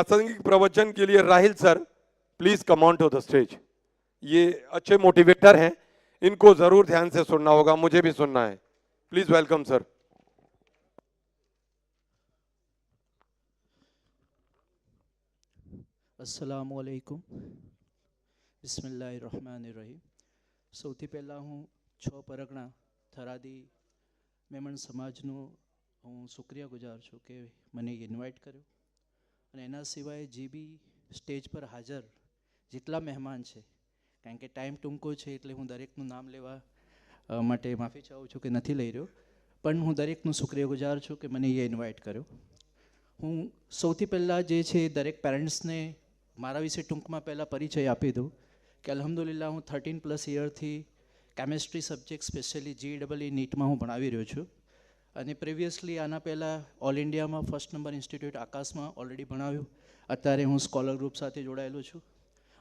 प्रासंगिक प्रवचन के लिए Rahil sir please come on to the stage. ये अच्छे मोटिवेटर हैं, इनको जरूर ध्यान से सुनना होगा, मुझे भी सुनना है। Please welcome sir. अस्सलामुअलैकुम, बिस्मिल्लाहिर्रहमानिर्रहीम। સૌથી પહેલાં હું છ પરગણા થરાદી મેમણ સમાજનો હું શુક્રિયા ગુજાર છું કે મને ઇન્વાઇટ કર્યો, અને એના સિવાય જે બી સ્ટેજ પર હાજર જેટલા મહેમાન છે, કારણ કે ટાઈમ ટૂંકો છે એટલે હું દરેકનું નામ લેવા માટે માફી ચાહું છું કે નથી લઈ રહ્યો, પણ હું દરેકનું શુક્રિયા ગુજાર છું કે મને એ ઇન્વાઇટ કર્યો। હું સૌથી પહેલાં જે છે દરેક પેરેન્ટ્સને મારા વિશે ટૂંકમાં પહેલાં પરિચય આપી દઉં કે અલ્હમ્દુલિલ્લાહ હું 13+ યરથી કેમિસ્ટ્રી સબ્જેક્ટ સ્પેશિયલી GEE નીટમાં હું ભણાવી રહ્યો છું, અને પ્રિવિયસલી આના પહેલાં ઓલ ઇન્ડિયામાં ફર્સ્ટ નંબર ઇન્સ્ટિટ્યૂટ આકાશમાં ઓલરેડી ભણાવ્યું। અત્યારે હું સ્કોલર ગ્રુપ સાથે જોડાયેલો છું,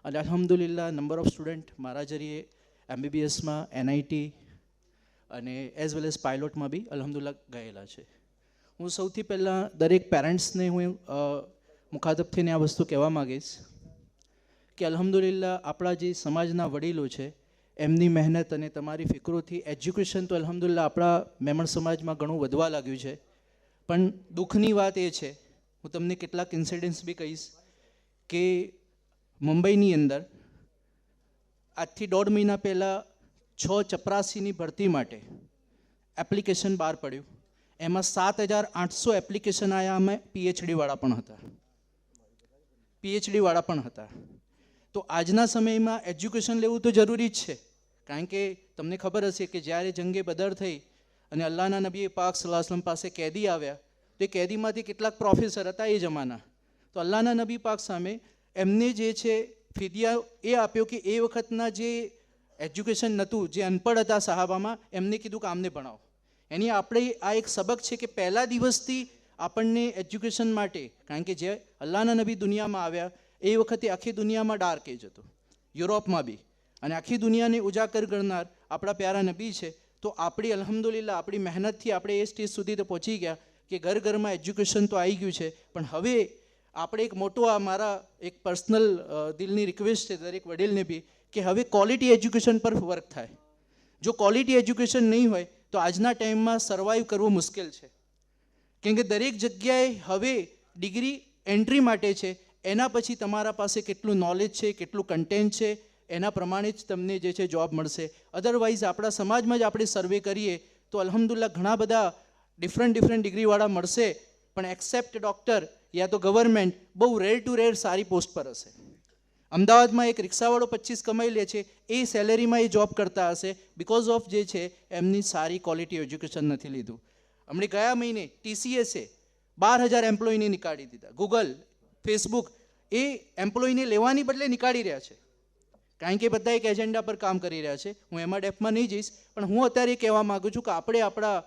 અને અલ્હમ્દુલિલ્લાહ નંબર ઓફ સ્ટુડન્ટ મારા જરીએ MBBSમાં NIT અને એઝ વેલ એઝ પાયલોટમાં બી અલ્હમ્દુલિલ્લાહ ગયેલા છે। હું સૌથી પહેલાં દરેક પેરેન્ટ્સને હું મુખાતબ થઈને આ વસ્તુ કહેવા માગીશ કે અલ્હમ્દુલિલ્લાહ આપણા જે સમાજના વડીલો છે એમની મહેનત અને તમારી ફિકરોથી એજ્યુકેશન તો અલ્હમ્દુલિલ્લાહ આપણા મેમણ સમાજમાં ઘણું વધવા લાગ્યું છે, પણ દુઃખની વાત એ છે, હું તમને કેટલાક ઇન્સિડન્ટ્સ બી કહીશ કે મુંબઈની અંદર આજથી 1.5 મહિના પહેલાં 684ની ભરતી માટે એપ્લિકેશન બહાર પડ્યું, એમાં 7,800 એપ્લિકેશન આવ્યા, અમે PhD વાળા પણ હતા। તો આજના સમયમાં એજ્યુકેશન લેવું તો જરૂરી જ છે, કારણ કે તમને ખબર હશે કે જ્યારે જંગે બદર થઈ અને અલ્લાહના નબી પાક સલ્લલ્લાહુ અલૈહિ વસલ્લમ પાસે કેદી આવ્યા, તો એ કેદીમાંથી કેટલાક પ્રોફેસર હતા એ જમાના, તો અલ્લાહના નબી પાક સામે એમને જે છે ફિદિયા એ આપ્યો કે એ વખતના જે એજ્યુકેશન નહોતું, જે અનપઢ હતા સહાબામાં, એમને કીધું કે આમને ભણાવો। એની આપણે આ એક સબક છે કે પહેલા દિવસથી આપણને એજ્યુકેશન માટે, કારણ કે જે અલ્લાહના નબી દુનિયામાં આવ્યા એ વખતે આખી દુનિયામાં ડાર્ક એજ હતો, યુરોપમાં બી, અને આખી દુનિયાને ઉજાગર કરનાર આપણા પ્યારા નબી છે। તો આપણી અલ્હમ્દુલિલ્લાહ આપણી મહેનતથી આપણે એ સ્ટેજ સુધી તો પહોંચી ગયા કે ઘર ઘરમાં એજ્યુકેશન તો આવી ગયું છે, પણ હવે આપણે એક મોટો આ મારા એક પર્સનલ દિલની રિક્વેસ્ટ છે દરેક વડીલને બી કે હવે ક્વોલિટી એજ્યુકેશન પર વર્ક થાય। જો ક્વોલિટી એજ્યુકેશન નહીં હોય તો આજના ટાઈમમાં સર્વાઈવ કરવું મુશ્કેલ છે, કેમ કે દરેક જગ્યાએ હવે ડિગ્રી એન્ટ્રી માટે છે, એના પછી તમારા પાસે કેટલું નોલેજ છે, કેટલું કન્ટેન્ટ છે, એના પ્રમાણે જ તમને જે છે જોબ મળશે। અધરવાઇઝ આપણા સમાજમાં જ આપણે સર્વે કરીએ તો અલ્હમ્દુલિલ્લાહ ઘણા બધા ડિફરન્ટ ડિગ્રીવાળા મળશે, પણ એક્સેપ્ટ ડૉક્ટર યા તો ગવર્મેન્ટ બહુ રેર ટુ રેર સારી પોસ્ટ પર હશે। અમદાવાદમાં એક રિક્ષાવાળો 25 કમાઈ લે છે, એ સેલેરીમાં એ જોબ કરતા હશે, બિકોઝ ઓફ જે છે એમની સારી ક્વોલિટી એજ્યુકેશન નથી લીધું। હમણે ગયા મહિને TCSએ 12,000 એમ્પ્લોયને નીકાળી દીધા, ગૂગલ ફેસબુક એ એમ્પ્લોયને લેવાની બદલે નીકાળી રહ્યા છે, કારણ કે બધા એક એજન્ડા પર કામ કરી રહ્યા છે। હું એમાં ડેપમાં નહીં જઈશ, પણ હું અત્યારે કહેવા માગું છું કે આપણે આપણા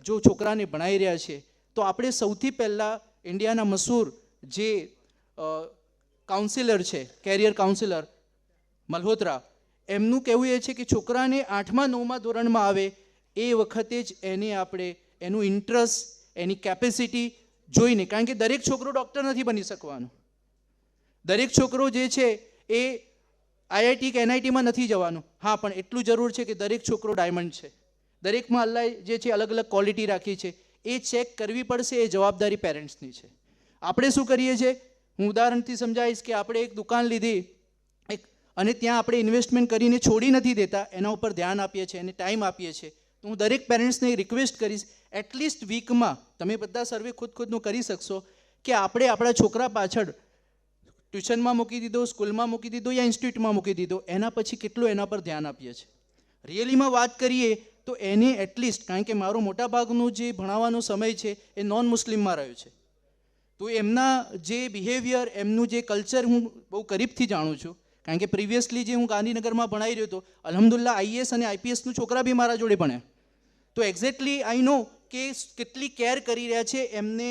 જો છોકરાને ભણાવી રહ્યા છીએ તો આપણે સૌથી પહેલાં ઇન્ડિયાના મશહૂર જે કાઉન્સિલર છે, કેરિયર કાઉન્સિલર મલ્હોત્રા, એમનું કહેવું એ છે કે છોકરાને 8મા 9મા ધોરણમાં આવે એ વખતે જ એને આપણે એનું ઇન્ટરેસ્ટ, એની કેપેસિટી જોઈને, કારણ કે દરેક છોકરો ડૉક્ટર નથી બની શકવાનો, દરેક છોકરો જે છે એ IIT કે NITમાં નથી જવાનું, હા, પણ એટલું જરૂર છે કે દરેક છોકરો ડાયમંડ છે, દરેકમાં અલ્લાહ જે છે અલગ અલગ ક્વોલિટી રાખી છે, એ ચેક કરવી પડશે, એ જવાબદારી પેરેન્ટ્સની છે। આપણે શું કરીએ છીએ, હું ઉદાહરણથી સમજાવીશ કે આપણે એક દુકાન લીધી અને ત્યાં આપણે ઇન્વેસ્ટમેન્ટ કરીને છોડી નથી દેતા, એના ઉપર ધ્યાન આપીએ છીએ અને ટાઈમ આપીએ છીએ। તો હું દરેક પેરેન્ટ્સને રિક્વેસ્ટ કરીશ, એટલીસ્ટ વીકમાં તમે બધા સર્વે ખુદનું કરી શકશો કે આપણે આપણા છોકરા પાછળ ટ્યુશનમાં મૂકી દીધો, સ્કૂલમાં મૂકી દીધો યા ઇન્સ્ટિટ્યૂટમાં મૂકી દીધો, એના પછી કેટલું એના પર ધ્યાન આપીએ છીએ। રિયલીમાં વાત કરીએ તો એને એટલીસ્ટ, કારણ કે મારો મોટાભાગનું જે ભણાવવાનો સમય છે એ નોન મુસ્લિમમાં રહ્યો છે, તો એમના જે બિહેવિયર, એમનું જે કલ્ચર હું બહુ કરીબથી જાણું છું, કારણ કે પ્રિવિયસલી જે હું ગાંધીનગરમાં ભણાવી રહ્યો હતો, અલ્હમ્દુલિલ્લાહ IAS અને IPSનું છોકરા બી મારા જોડે ભણ્યા, તો એક્ઝેક્ટલી આઈ નો કે કેટલી કેર કરી રહ્યા છે એમને,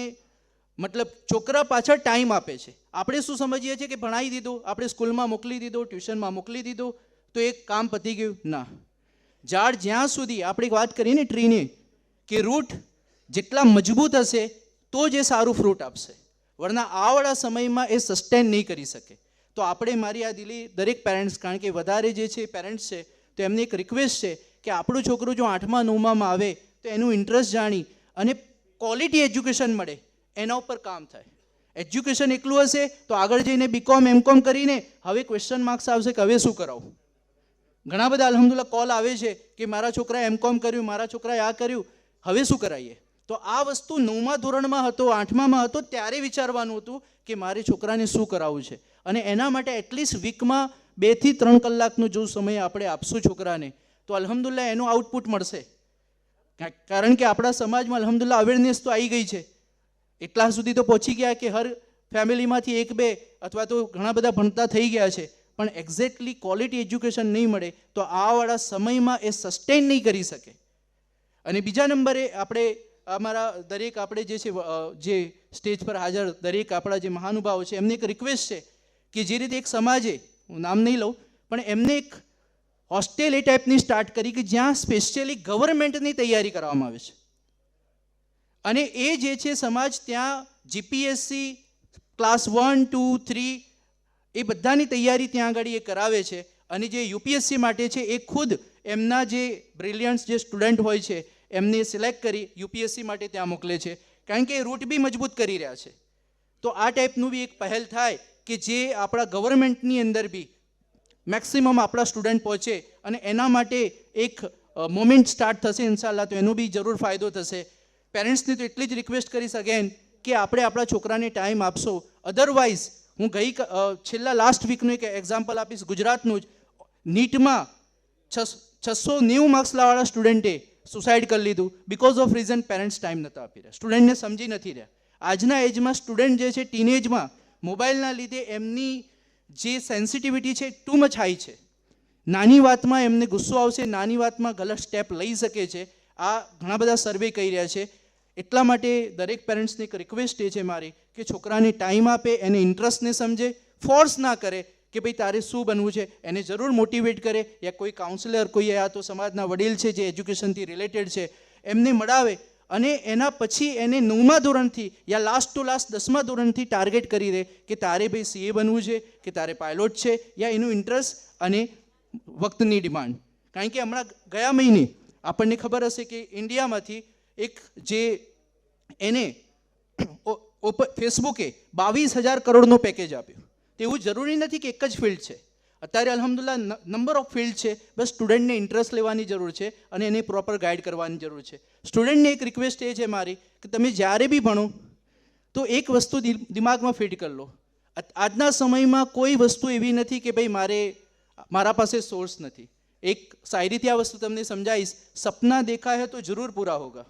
મતલબ છોકરા પાછળ ટાઈમ આપે છે। આપણે શું સમજીએ છીએ કે ભણાવી દીધું, આપણે સ્કૂલમાં મોકલી દીધો, ટ્યુશનમાં મોકલી દીધો તો એક કામ પતી ગયું, ના। ઝાડ જ્યાં સુધી, આપણે વાત કરીએ ને ટ્રીની, કે રૂટ જેટલા મજબૂત હશે તો જ એ સારું ફ્રૂટ આપશે, વરના આવાળા સમયમાં એ સસ્ટેન નહીં કરી શકે. તો આપણે મારી આ દિલી દરેક પેરેન્ટ્સ, કારણ કે વધારે જે છે પેરેન્ટ્સ છે, તો એમને એક રિક્વેસ્ટ છે કે આપણું છોકરું જો 8મા 9માં આવે તો એનું ઇન્ટરેસ્ટ જાણી અને ક્વોલિટી એજ્યુકેશન મળે એના ઉપર કામ થાય. એજ્યુકેશન એકલું હશે તો આગળ જઈને બીકોમ એમકોમ કરીને હવે ક્વેશ્ચન માર્ક્સ આવશે કે હવે શું કરાવું. ઘણા બધા અલ્હમ્દુલિલ્લાહ કોલ આવે છે કે મારા છોકરાએ એમકોમ કર્યું, મારા છોકરાએ આ કર્યું, હવે શું કરાવીએ. તો આ વસ્તુ 9મા ધોરણમાં હતો, 8મામાં હતો ત્યારે વિચારવાનું હતું કે મારે છોકરાને શું કરાવવું છે. અને એના માટે એટલીસ્ટ વીકમાં 2 થી 3 કલાકનો જો સમય આપણે આપશું છોકરાને તો અલ્હમ્દુલિલ્લાહ એનું આઉટપુટ મળશે. કારણ કે આપણા સમાજમાં અલ્હમ્દુલિલ્લાહ અવેરનેસ તો આવી ગઈ છે, એટલા સુધી તો પહોંચી ગયા કે હર ફેમિલીમાંથી 1-2 અથવા તો ઘણા બધા ભણતા થઈ ગયા છે, પણ એક્ઝેક્ટલી ક્વોલિટી એજ્યુકેશન નહીં મળે તો આવાળા સમયમાં એ સસ્ટેન નહીં કરી શકે. અને બીજા નંબરે આપણે અમારા દરેક આપણે જે છે જે સ્ટેજ પર હાજર દરેક આપણા જે મહાનુભાવો છે એમને એક રિક્વેસ્ટ છે કે જે રીતે એક સમાજે, હું નામ નહીં લઉં, પણ એમને એક હોસ્ટેલ એ ટાઈપની સ્ટાર્ટ કરી કે જ્યાં સ્પેશિયલી ગવર્મેન્ટની તૈયારી કરવામાં આવે છે. અને એ જે છે સમાજ ત્યાં જીપીએસસી ક્લાસ 1, 2, 3 એ બધાની તૈયારી ત્યાં આગળ એ કરાવે છે. અને જે યુપીએસસી માટે છે એ ખુદ એમના જે બ્રિલિયન્ટ જે સ્ટુડન્ટ હોય છે એમને સિલેક્ટ કરી યુપીએસસી માટે ત્યાં મોકલે છે, કારણ કે એ રૂટ બી મજબૂત કરી રહ્યા છે. તો આ ટાઈપનું બી એક પહેલ થાય કે જે આપણા ગવર્મેન્ટની અંદર બી મેક્સિમમ આપણા સ્ટુડન્ટ પહોંચે અને એના માટે એક મોમેન્ટ સ્ટાર્ટ થશે ઇન્શાલ્લાહ, તો એનો બી જરૂર ફાયદો થશે. પેરેન્ટ્સને તો એટલી જ રિક્વેસ્ટ કરીશ અગેન કે આપણે આપણા છોકરાને ટાઈમ આપશો. અધરવાઇઝ હું છેલ્લા લાસ્ટ વીકનું એક એક્ઝામ્પલ આપીશ ગુજરાતનું જ. નીટમાં 690 માર્ક્સ લાવવાળા સ્ટુડન્ટે સુસાઇડ કરી લીધું because of reason parents time નહોતા આપી રહ્યા, સ્ટુડન્ટને સમજી નથી રહ્યા. આજના એજમાં સ્ટુડન્ટ જે છે ટીનેજમાં મોબાઈલના લીધે એમની જે સેન્સિટિવિટી છે ટુ મચ હાઈ છે. નાની વાતમાં એમને ગુસ્સો આવશે, નાની વાતમાં ગલત સ્ટેપ લઈ શકે છે. આ ઘણા બધા સર્વે કહી રહ્યા છે. એટલા માટે દરેક પેરેન્ટ્સને એક રિક્વેસ્ટ એ છે મારી કે છોકરાને ટાઈમ આપે, એને ઇન્ટરેસ્ટને સમજે, ફોર્સ ના કરે કે ભાઈ તારે શું બનવું છે. એને જરૂર મોટિવેટ કરે, યા કોઈ કાઉન્સિલર, કોઈ યા તો સમાજના વડીલ છે જે એજ્યુકેશનથી રિલેટેડ છે એમને મળાવે અને એના પછી એને 9મા ધોરણથી યા લાસ્ટ ટુ લાસ્ટ 10મા ધોરણથી ટાર્ગેટ કરી દે કે તારે ભાઈ સીએ બનવું છે કે તારે પાયલોટ છે, યા એનું ઇન્ટરેસ્ટ અને વખતની ડિમાન્ડ. કારણ કે હમણાં ગયા મહિને આપણને ખબર હશે કે ઇન્ડિયામાંથી એક જે એને ફેસબુકે 22,000 કરોડનો પેકેજ આપ્યું. તો એવું જરૂરી નથી કે એક જ ફિલ્ડ છે. અત્યારે અલ્હમ્દુલિલ્લાહ નંબર ઓફ ફિલ્ડ છે, બસ સ્ટુડન્ટને ઇન્ટરેસ્ટ લેવાની જરૂર છે અને એને પ્રોપર ગાઈડ કરવાની જરૂર છે. સ્ટુડન્ટને એક રિક્વેસ્ટ એ છે મારી કે તમે જ્યારે બી ભણો તો એક વસ્તુ દિમાગમાં ફિટ કરી લો. આજના સમયમાં કોઈ વસ્તુ એવી નથી કે ભાઈ મારા પાસે સોર્સ નથી. એક શાયરીથી આ વસ્તુ તમને સમજાવીશ. સપના દેખા હૈ તો જરૂર પૂરા હોગા,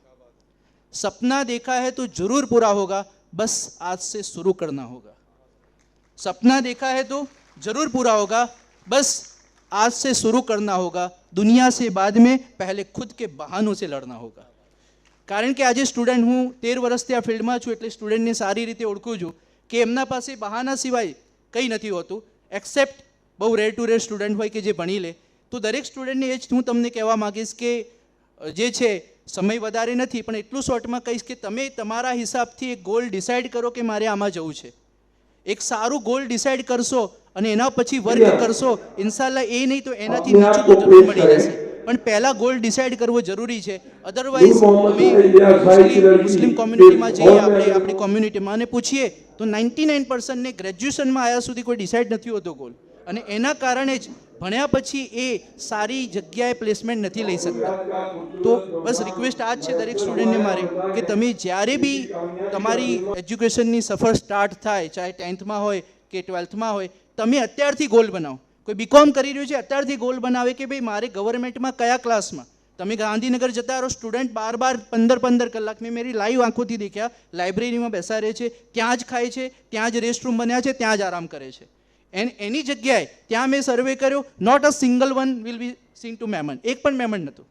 સપના દેખા है तो जरूर पूरा होगा, बस आज से शुरू करना होगा. सपना देखा है तो जरूर पूरा होगा, बस आज से शुरू करना होगा. दुनिया से बाद में पहले खुद के बहानों से लड़ना होगा. કારણ કે આજે સ્ટુડન્ટ, હું 13 વર્ષથી આ ફિલ્ડમાં છું એટલે સ્ટુડન્ટને સારી રીતે ઓળખું છું કે એમના પાસે બહાના સિવાય કંઈ નથી હોતું, એક્સેપ્ટ બહુ રેર ટુ રેર સ્ટુડન્ટ હોય કે જે ભણી લે. તો દરેક સ્ટુડન્ટને એ જ હું તમને કહેવા માગીશ કે જે છે સમય વધારે નથી પણ એટલું શોર્ટમાં કહીશ કે તમે તમારા હિસાબથી એક ગોલ ડિસાઇડ કરો કે મારે આમાં જવું છે. એક સારું ગોલ ડિસાઇડ કરશો અને એના પછી વર્ક કરશો, ઇન્શાલ્લાહ એ નહીં તો એનાથી નીચું તો જરૂર મળી જશે. પણ પહેલાં ગોલ ડિસાઇડ કરવો જરૂરી છે. અધરવાઇઝ અમે મુસ્લિમ કોમ્યુનિટીમાં જઈએ, આપણે આપણી કોમ્યુનિટીમાં અને પૂછીએ તો 99% ને ગ્રેજ્યુએશનમાં આવ્યા સુધી કોઈ ડિસાઇડ નથી હોતો ગોલ. અને એના કારણે જ ભણ્યા પછી એ સારી જગ્યાએ પ્લેસમેન્ટ નથી લઈ શકતા. તો બસ રિક્વેસ્ટ આ જ છે દરેક સ્ટુડન્ટને મારી કે તમે જ્યારે બી તમારી એજ્યુકેશનની સફર સ્ટાર્ટ થાય, ચાહે 10થમાં હોય કે 12થમાં હોય, તમે અત્યારથી ગોલ બનાવો. કોઈ બીકોમ કરી રહ્યું છે અત્યારથી ગોલ બનાવે કે ભાઈ મારે ગવર્મેન્ટમાં કયા ક્લાસમાં. તમે ગાંધીનગર જતા રહો, સ્ટુડન્ટ 12-15 કલાક મેં મેરી લાઈવ આંખોથી દેખ્યા, લાઇબ્રેરીમાં બેસા રહે છે, ત્યાં જ ખાય છે, ત્યાં જ રેસ્ટરૂમ બન્યા છે, ત્યાં જ આરામ કરે છે. એની જગ્યાએ ત્યાં મેં સર્વે કર્યો, not a single one will be seen to Memon. એક પણ મેમન નહોતું.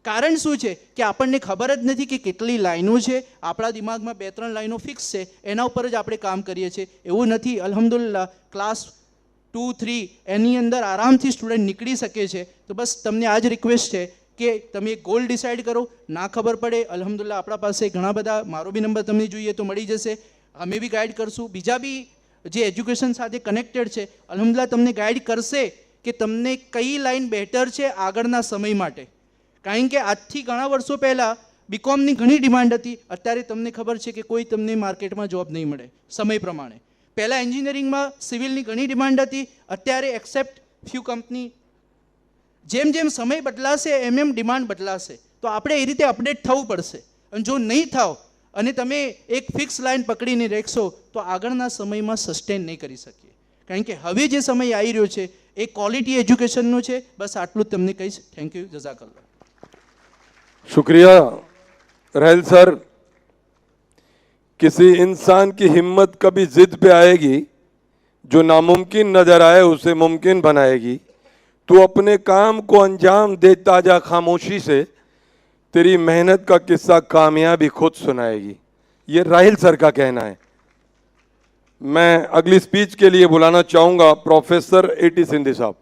કારણ શું છે કે આપણને ખબર જ નથી કે કેટલી લાઈનો છે. આપણા દિમાગમાં 2-3 લાઈનો ફિક્સ છે, એના ઉપર જ આપણે કામ કરીએ છીએ. એવું નથી. અલ્હમ્દુલિલ્લાહ ક્લાસ 2-3 એની અંદર આરામથી સ્ટુડન્ટ નીકળી શકે છે. તો બસ તમને આ જ રિક્વેસ્ટ છે કે તમે એક ગોલ ડિસાઇડ કરો. ના ખબર પડે, અલ્હમ્દુલિલ્લાહ આપણા પાસે ઘણા બધા, મારો બી નંબર તમને જોઈએ તો મળી જશે. અમે બી ગાઈડ કરશું, બીજા બી જે એજ્યુકેશન સાથે કનેક્ટેડ છે અલ્હમ્દુલિલ્લાહ તમને ગાઈડ કરશે કે તમને કઈ લાઈન બેટર છે આગળના સમય માટે. કારણ કે આજથી ઘણા વર્ષો પહેલાં બીકોમની ઘણી ડિમાન્ડ હતી, અત્યારે તમને ખબર છે કે કોઈ તમને માર્કેટમાં જોબ નહીં મળે સમય પ્રમાણે. પહેલાં એન્જિનિયરિંગમાં સિવિલની ઘણી ડિમાન્ડ હતી, અત્યારે એક્સેપ્ટ ફ્યુ કંપની. જેમ જેમ સમય બદલાશે એમ એમ ડિમાન્ડ બદલાશે, તો આપણે એ રીતે અપડેટ થવું પડશે. અને જો નહીં થાવ અને તમે એક ફિક્સ લાઈન પકડીને રહેશો તો આગળના સમયમાં સસ્ટેન નહીં કરી શકીએ. કારણ કે હવે જે સમય આવી રહ્યો છે એ ક્વોલિટી એજ્યુકેશનનો છે. બસ આટલું જ તમને કહીશ. થેન્ક યુ, જઝાકલ્લાહ. शुक्रिया राहिल सर. किसी इंसान की हिम्मत कभी जिद पे आएगी जो नामुमकिन नजर आए उसे मुमकिन बनाएगी. तू अपने काम को अंजाम देता जा खामोशी से, तेरी मेहनत का किस्सा कामयाबी खुद सुनाएगी. ये राहिल सर का कहना है. मैं अगली स्पीच के लिए बुलाना चाहूंगा प्रोफेसर A.T. सिंधी साहब.